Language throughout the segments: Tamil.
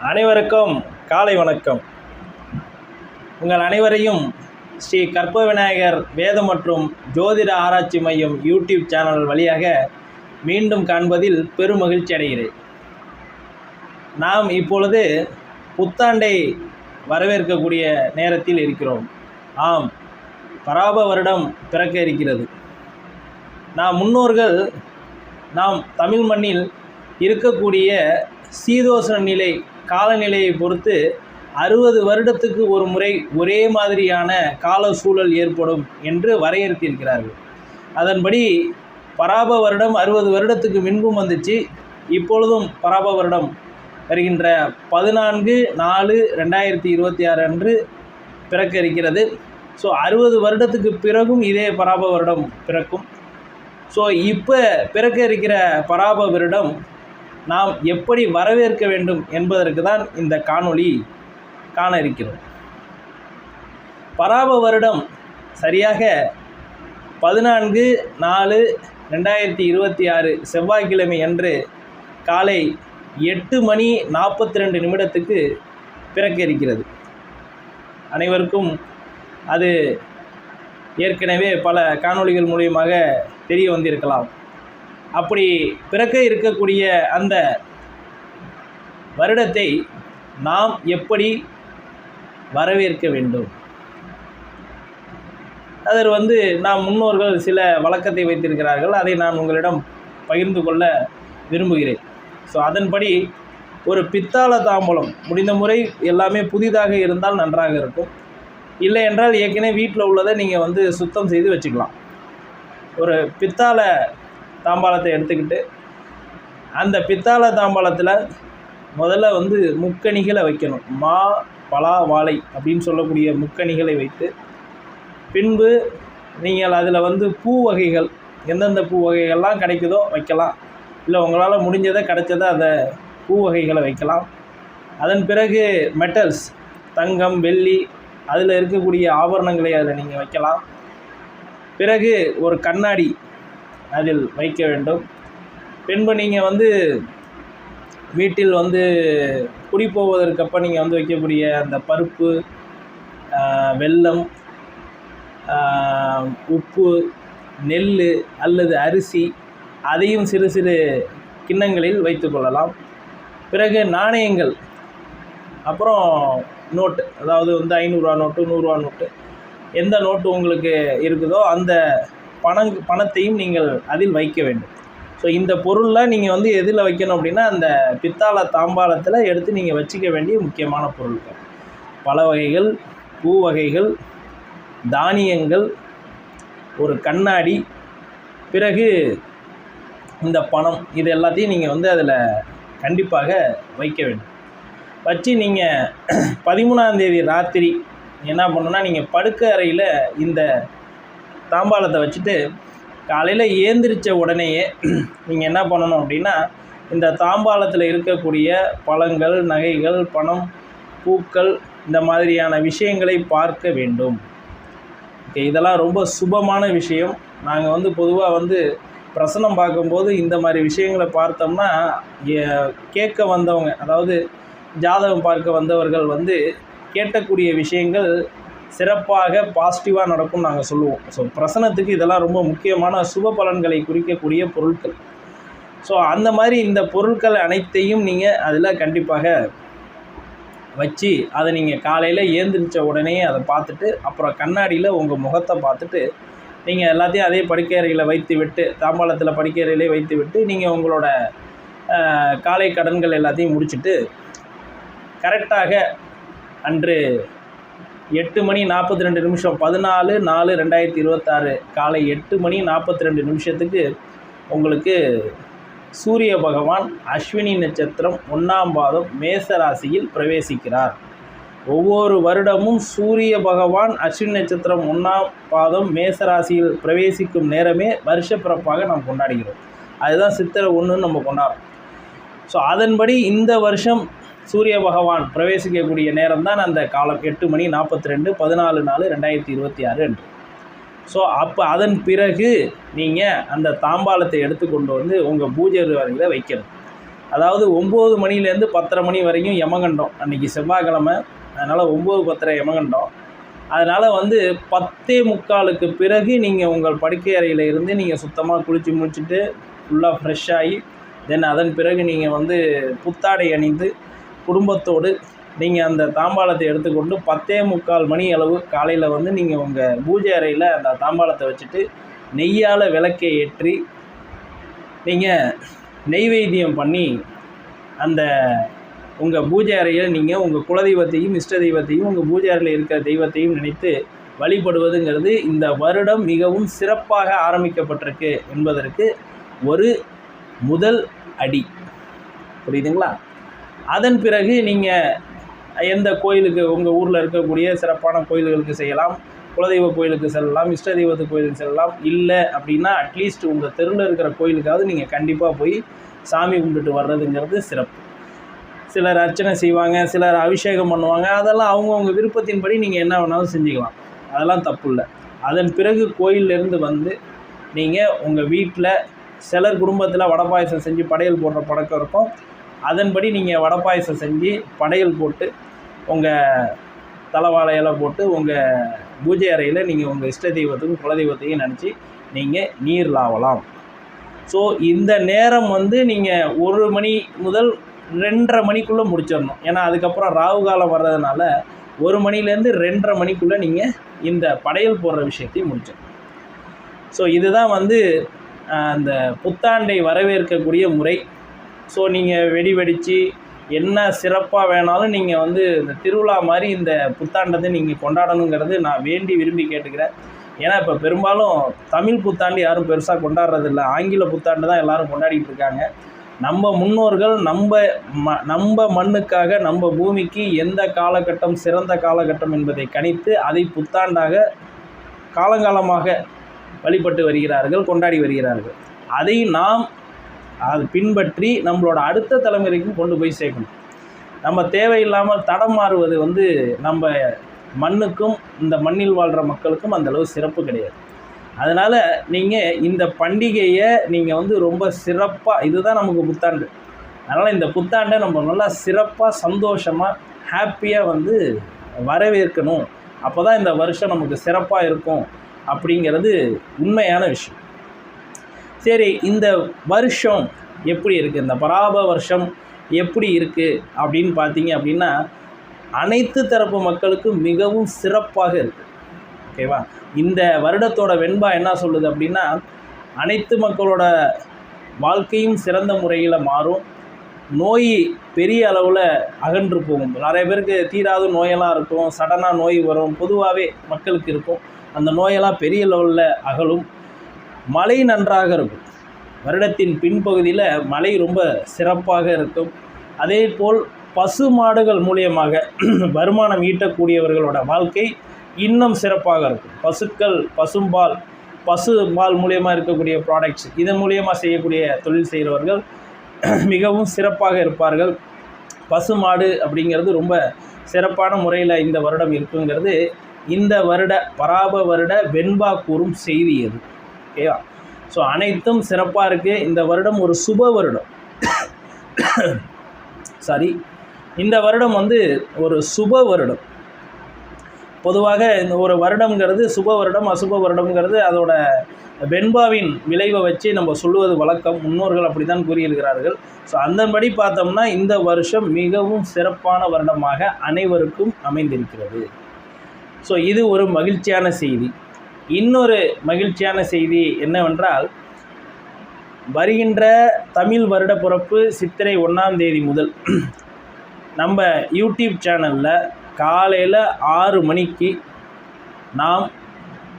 அனைவருக்கும் காலை வணக்கம். உங்கள் அனைவரையும் ஸ்ரீ கற்பக விநாயகர் வேத மற்றும் ஜோதிட ஆராய்ச்சி மையம் யூடியூப் சேனல் வழியாக மீண்டும் காண்பதில் பெருமகிழ்ச்சி அடைகிறேன். நாம் இப்பொழுது புத்தாண்டை வரவேற்கக்கூடிய நேரத்தில் இருக்கிறோம். ஆம், பராப வருடம் பிறக்க இருக்கிறது. முன்னோர்கள் நாம் தமிழ் மண்ணில் இருக்கக்கூடிய சீதோஷ்ண நிலை காலநிலையை பொறுத்து 60 வருடத்துக்கு ஒரு முறை ஒரே மாதிரியான கால சூழல் ஏற்படும் என்று வரையறுத்திருக்கிறார்கள். அதன்படி பராப வருடம் 60 வருடத்துக்கு முன்பும் வந்துச்சு, இப்பொழுதும் பராப வருடம் வருகின்ற 14/4/2026 அன்று பிறக்க இருக்கிறது. 60 வருடத்துக்கு பிறகும் இதே பராப வருடம் பிறக்கும். இப்போ பிறக்க இருக்கிற பராப வருடம் நாம் எப்படி வரவேற்க வேண்டும் என்பதற்கு தான் இந்த காணொளி காண இருக்கிறோம். பராப வருடம் சரியாக 14/4/2026 செவ்வாய்க்கிழமை அன்று காலை 8:42 பிறக்க இருக்கிறது. அனைவருக்கும் அது ஏற்கனவே பல காணொளிகள் மூலியமாக தெரிய வந்திருக்கலாம். அப்படி பிறக்க இருக்கக்கூடிய அந்த வருடத்தை நாம் எப்படி வரவேற்க வேண்டும்? அதில் நாம் முன்னோர்கள் சில வழக்கத்தை வைத்திருக்கிறார்கள். அதை நான் உங்களிடம் பகிர்ந்து கொள்ள விரும்புகிறேன். அதன்படி ஒரு பித்தாள தாம்பூலம், முடிந்த முறை எல்லாமே புதிதாக இருந்தால் நன்றாக இருக்கும். இல்லை என்றால் ஏற்கனவே வீட்டில் உள்ளதை நீங்கள் சுத்தம் செய்து வச்சுக்கலாம். ஒரு பித்தாள தாம்பாளத்தை எடுத்துக்கிட்டு அந்த பித்தாள தாம்பாளத்தில் முதல்ல முக்கணிகளை வைக்கணும். மா, பலா, வாழை அப்படின்னு சொல்லக்கூடிய முக்கணிகளை வைத்து, பின்பு நீங்கள் அதில் பூ வகைகள் எந்தெந்த பூ வகைகள்லாம் கிடைக்குதோ வைக்கலாம். இல்லை உங்களால் முடிஞ்சதை கிடைச்சதை அந்த பூ வகைகளை வைக்கலாம். அதன் பிறகு மெட்டல்ஸ், தங்கம், வெள்ளி, அதில் இருக்கக்கூடிய ஆபரணங்களை அதில் நீங்கள் வைக்கலாம். பிறகு ஒரு கண்ணாடி அதில் வைக்க வேண்டும். பின்பு நீங்கள் வீட்டில் குடி போவதற்கப்போ நீங்கள் வைக்கக்கூடிய அந்த பருப்பு, வெல்லம், உப்பு, நெல் அல்லது அரிசி, அதையும் சிறு சிறு கிண்ணங்களில் வைத்து கொள்ளலாம். பிறகு நாணயங்கள், அப்புறம் நோட்டு, அதாவது 500 நோட்டு, 100 நோட்டு, எந்த நோட்டு உங்களுக்கு இருக்குதோ அந்த பணத்தையும் நீங்கள் அதில் வைக்க வேண்டும். இந்த பொருள்லாம் நீங்கள் எதில் வைக்கணும் அப்படின்னா, அந்த பித்தாள தாம்பாளத்தில் எடுத்து நீங்கள் வச்சுக்க வேண்டிய முக்கியமான பொருட்கள். பல வகைகள், பூ வகைகள், தானியங்கள், ஒரு கண்ணாடி, பிறகு இந்த பணம், இது எல்லாத்தையும் நீங்கள் அதில் கண்டிப்பாக வைக்க வேண்டும். வச்சு நீங்கள் 13ஆம் தேதி ராத்திரி என்ன பண்ணணுன்னா, நீங்கள் படுக்க அறையில் இந்த தாம்பாளத்தை வச்சுட்டு காலையில் ஏந்திரிச்ச உடனேயே நீங்கள் என்ன பண்ணணும் அப்படின்னா, இந்த தாம்பாளத்தில் இருக்கக்கூடிய பழங்கள், நகைகள், பணம், பூக்கள், இந்த மாதிரியான விஷயங்களை பார்க்க வேண்டும். இதெல்லாம் ரொம்ப சுபமான விஷயம். நாங்கள் பொதுவாக பிரசனம் பார்க்கும்போது இந்த மாதிரி விஷயங்களை பார்த்தோம்னா, கேட்க வந்தவங்க, அதாவது ஜாதகம் பார்க்க வந்தவர்கள் கேட்கக்கூடிய விஷயங்கள் சிறப்பாக பாசிட்டிவாக நடக்கும் நாங்கள் சொல்லுவோம். பிரசனத்துக்கு இதெல்லாம் ரொம்ப முக்கியமான சுப பலன்களை குறிக்கக்கூடிய பொருட்கள். அந்த மாதிரி இந்த பொருட்கள் அனைத்தையும் நீங்கள் அதில் கண்டிப்பாக வச்சு, அதை நீங்கள் காலையில் ஏந்திரிச்ச உடனே அதை பார்த்துட்டு, அப்புறம் கண்ணாடியில் உங்கள் முகத்தை பார்த்துட்டு, நீங்கள் எல்லாத்தையும் அதே படுக்கை அறையில் வைத்து விட்டு, தாம்பாளத்தில் படுக்கை அறையிலே வைத்து விட்டு, நீங்கள் உங்களோட காலை கடன்கள் எல்லாத்தையும் முடிச்சுட்டு, கரெக்டாக அன்று 8:42 14/4/2026 காலை 8:42 உங்களுக்கு சூரிய பகவான் அஸ்வினி நட்சத்திரம் 1ஆம் பாதம் மேச ராசியில் பிரவேசிக்கிறார். ஒவ்வொரு வருடமும் சூரிய பகவான் அஸ்வினி நட்சத்திரம் 1ஆம் பாதம் மேச ராசியில் பிரவேசிக்கும் நேரமே வருஷ பிறப்பாக நாம் கொண்டாடுகிறோம். அதுதான் சித்திரை 1ன்னு நம்ம கொண்டாடுறோம். அதன்படி இந்த வருஷம் சூரிய பகவான் பிரவேசிக்கக்கூடிய நேரம் தான் அந்த காலம் 8:42 14/4/2026 அன்று. அப்போ அதன் பிறகு நீங்கள் அந்த தாம்பாளத்தை எடுத்துக்கொண்டு உங்கள் பூஜை அறையில் வைக்கணும். அதாவது 9 மணிலேருந்து 10:30 மணி வரைக்கும் யமகண்டம், அன்றைக்கி செவ்வாய்க்கிழமை, அதனால் 9, 10:30 யமகண்டம். அதனால் 10:45க்கு பிறகு நீங்கள் உங்கள் படுக்கை அறையில் இருந்து நீங்கள் சுத்தமாக குளித்து முடிச்சுட்டு ஃபுல்லாக ஃப்ரெஷ் ஆகி அதன் பிறகு நீங்கள் புத்தாடை அணிந்து குடும்பத்தோடு நீங்கள் அந்த தாம்பாளத்தை எடுத்துக்கொண்டு 10:45 மணி அளவு காலையில் நீங்கள் உங்கள் பூஜை அறையில் அந்த தாம்பாளத்தை வச்சுட்டு நெய்யால் விளக்கை ஏற்றி நீங்கள் நெய்வேத்தியம் பண்ணி அந்த உங்கள் பூஜை அறையில் நீங்கள் உங்கள் குலதெய்வத்தையும் இஷ்ட தெய்வத்தையும் உங்கள் பூஜை அறையில் இருக்கிற தெய்வத்தையும் நினைத்து வழிபடுவதுங்கிறது இந்த வருடம் மிகவும் சிறப்பாக ஆரம்பிக்கப்பட்டிருக்கு என்பதற்கு ஒரு முதல் அடி. புரியுதுங்களா? அதன் பிறகு நீங்கள் எந்த கோயிலுக்கு உங்கள் ஊரில் இருக்கக்கூடிய சிறப்பான கோயில்களுக்கு செய்யலாம், குலதெய்வ கோயிலுக்கு செல்லலாம், இஷ்ட தெய்வத்து கோயிலுக்கு செல்லலாம். இல்லை அப்படின்னா அட்லீஸ்ட் உங்கள் தெருவில் இருக்கிற கோயிலுக்காவது நீங்கள் கண்டிப்பாக போய் சாமி கும்பிட்டுட்டு வர்றதுங்கிறது சிறப்பு. சிலர் அர்ச்சனை செய்வாங்க, சிலர் அபிஷேகம் பண்ணுவாங்க, அதெல்லாம் அவங்கவுங்க விருப்பத்தின்படி நீங்கள் என்ன வேணாலும் செஞ்சுக்கலாம், அதெல்லாம் தப்பு இல்லை. அதன் பிறகு கோயிலிருந்து நீங்கள் உங்கள் வீட்டில் சிலர் குடும்பத்தில் வடை பாயசம் செஞ்சு படையல் போடுற பழக்கம் இருக்கும். அதன்படி நீங்கள் வடை பாயசம் செஞ்சு படையல் போட்டு உங்கள் தலைவாழை இலை போட்டு உங்கள் பூஜை அறையில் நீங்கள் உங்கள் இஷ்ட தெய்வத்துக்கும் குலதெய்வத்தையும் நினச்சி நீங்கள் நீர் லாவலாம். ஸோ இந்த நேரம் நீங்கள் 1 மணி முதல் 2:30 மணிக்குள்ளே முடிச்சிடணும். ஏன்னா அதுக்கப்புறம் ராகு காலம் வர்றதுனால 1 மணிலேருந்து 2:30 மணிக்குள்ளே நீங்கள் இந்த படையல் போடுற விஷயத்தையும் முடிச்சிடணும். ஸோ இதுதான் அந்த புத்தாண்டை வரவேற்கக்கூடிய முறை. ஸோ நீங்கள் வெடி வெடித்து என்ன சிறப்பாக வேணாலும் நீங்கள் இந்த திருவிழா மாதிரி இந்த புத்தாண்டத்தை நீங்கள் கொண்டாடணுங்கிறது நான் வேண்டி விரும்பி கேட்டுக்கிறேன். ஏன்னா இப்போ பெரும்பாலும் தமிழ் புத்தாண்டு யாரும் பெருசாக கொண்டாடுறதில்ல, ஆங்கில புத்தாண்டு தான் எல்லோரும் கொண்டாடிட்டு இருக்காங்க. நம்ம முன்னோர்கள் நம்ம மண்ணுக்காக நம்ம பூமிக்கு எந்த காலகட்டம் சிறந்த காலகட்டம் என்பதை கணித்து அதை புத்தாண்டாக காலங்காலமாக வழிபட்டு வருகிறார்கள், கொண்டாடி வருகிறார்கள். அதை நாம் அது பின்பற்றி நம்மளோட அடுத்த தலைமுறைக்கும் கொண்டு போய் சேர்க்கணும். நம்ம தேவையில்லாமல் தடம் மாறுவது நம்ம மண்ணுக்கும் இந்த மண்ணில் வாழ்கிற மக்களுக்கும் அந்தளவு சிறப்பு கிடையாது. அதனால் நீங்கள் இந்த பண்டிகையை நீங்கள் ரொம்ப சிறப்பாக, இதுதான் நமக்கு புத்தாண்டு, அதனால் இந்த புத்தாண்டை நம்ம நல்லா சிறப்பாக சந்தோஷமாக ஹாப்பியாக வரவேற்கணும். அப்போ தான் இந்த வருஷம் நமக்கு சிறப்பாக இருக்கும் அப்படிங்கிறது உண்மையான விஷயம். சரி, இந்த வருஷம் எப்படி இருக்குது, இந்த பராப வருஷம் எப்படி இருக்குது அப்படின்னு பார்த்தீங்க அப்படின்னா அனைத்து தரப்பு மக்களுக்கும் மிகவும் சிறப்பாக இருக்குது. ஓகேவா? இந்த வருடத்தோட வெண்பா என்ன சொல்லுது அப்படின்னா அனைத்து மக்களோட வாழ்க்கையும் சிறந்த முறையில் மாறும், நோய் பெரிய அளவில் அகன்று போகும். நிறைய பேருக்கு தீராத நோயெல்லாம் இருக்கும், சடனாக நோய் வரும், பொதுவாகவே மக்களுக்கு இருக்கும். அந்த நோயெல்லாம் பெரிய லெவலில் அகலும். மழை நன்றாக இருக்கும், வருடத்தின் பின்பகுதியில் மழை ரொம்ப சிறப்பாக இருக்கும். அதே போல் பசு மாடுகள் மூலியமாக வருமானம் ஈட்டக்கூடியவர்களோட வாழ்க்கை இன்னும் சிறப்பாக இருக்கும். பசுக்கள், பசுபால் மூலியமாக இருக்கக்கூடிய ப்ராடக்ட்ஸ், இதன் மூலியமாக செய்யக்கூடிய தொழில் செய்கிறவர்கள் மிகவும் சிறப்பாக இருப்பார்கள். பசு மாடு அப்படிங்கிறது ரொம்ப சிறப்பான முறையில் இந்த வருடம் இருக்குங்கிறது இந்த வருட பராப வருட வெண்பா கூறும் செய்தி அது. ஓகேவா? ஸோ அனைத்தும் சிறப்பாக இருக்குது. இந்த வருடம் ஒரு சுப வருடம். இந்த வருடம் ஒரு சுப வருடம். பொதுவாக இந்த ஒரு வருடங்கிறது சுப வருடம் அசுப வருடம்ங்கிறது அதோட வெண்பாவின் விளைவை வச்சு நம்ம சொல்லுவது வழக்கம். முன்னோர்கள் அப்படி தான் கூறியிருக்கிறார்கள். ஸோ அந்தபடி பார்த்தோம்னா இந்த வருஷம் மிகவும் சிறப்பான வருடமாக அனைவருக்கும் அமைந்திருக்கிறது. ஸோ இது ஒரு மகிழ்ச்சியான செய்தி. இன்னொரு மகிழ்ச்சியான செய்தி என்னவென்றால் வருகின்ற தமிழ் வருட பிறப்பு சித்திரை 1ஆம் தேதி முதல் நம்ம யூடியூப் சேனலில் காலையில் 6 மணிக்கு நாம்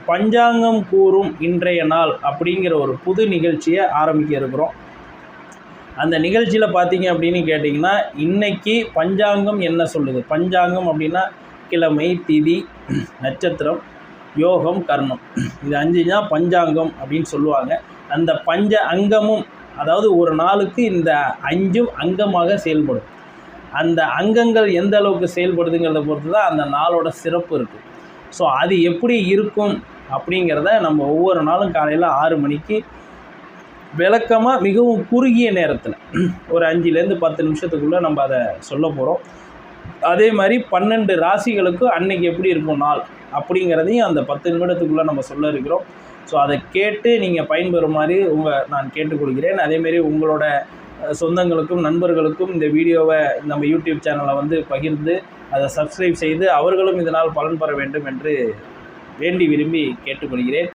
பஞ்சாங்கம் கூறும் இன்றைய நாள் அப்படிங்கிற ஒரு புது நிகழ்ச்சியை ஆரம்பிக்க இருக்கிறோம். அந்த நிகழ்ச்சியில் பார்த்தீங்க அப்படின்னு கேட்டிங்கன்னா இன்றைக்கி பஞ்சாங்கம் என்ன சொல்லுது. பஞ்சாங்கம் அப்படின்னா கிழமை, திதி, நட்சத்திரம், யோகம், கர்ணம், இது 5 தான் பஞ்சாங்கம் அப்படின்னு சொல்லுவாங்க. அந்த பஞ்ச அங்கமும், அதாவது ஒரு நாளுக்கு இந்த 5ம் அங்கமாக செயல்படும். அந்த அங்கங்கள் எந்த அளவுக்கு செயல்படுதுங்கிறத பொறுத்து தான் அந்த நாளோட சிறப்பு இருக்குது. ஸோ அது எப்படி இருக்கும் அப்படிங்கிறத நம்ம ஒவ்வொரு நாளும் காலையில் 6 மணிக்கு விளக்கமாக மிகவும் குறுகிய நேரத்தில் ஒரு 5லேருந்து 10 நிமிஷத்துக்குள்ளே நம்ம அதை சொல்ல போகிறோம். அதே மாதிரி 12 ராசிகளுக்கும் அன்னைக்கு எப்படி இருக்கும் நாள் அப்படிங்கிறதையும் அந்த 10 நிமிடத்துக்குள்ளே நம்ம சொல்ல இருக்கிறோம். ஸோ அதை கேட்டு நீங்கள் பயன்பெறுமாறு நான் கேட்டுக்கொள்கிறேன். அதேமாரி உங்களோட சொந்தங்களுக்கும் நண்பர்களுக்கும் இந்த வீடியோவை நம்ம யூடியூப் சேனலை வந்து பகிர்ந்து அதை சப்ஸ்கிரைப் செய்து அவர்களும் இதனால் பலன் பெற வேண்டும் என்று வேண்டி விரும்பி கேட்டுக்கொள்கிறேன்.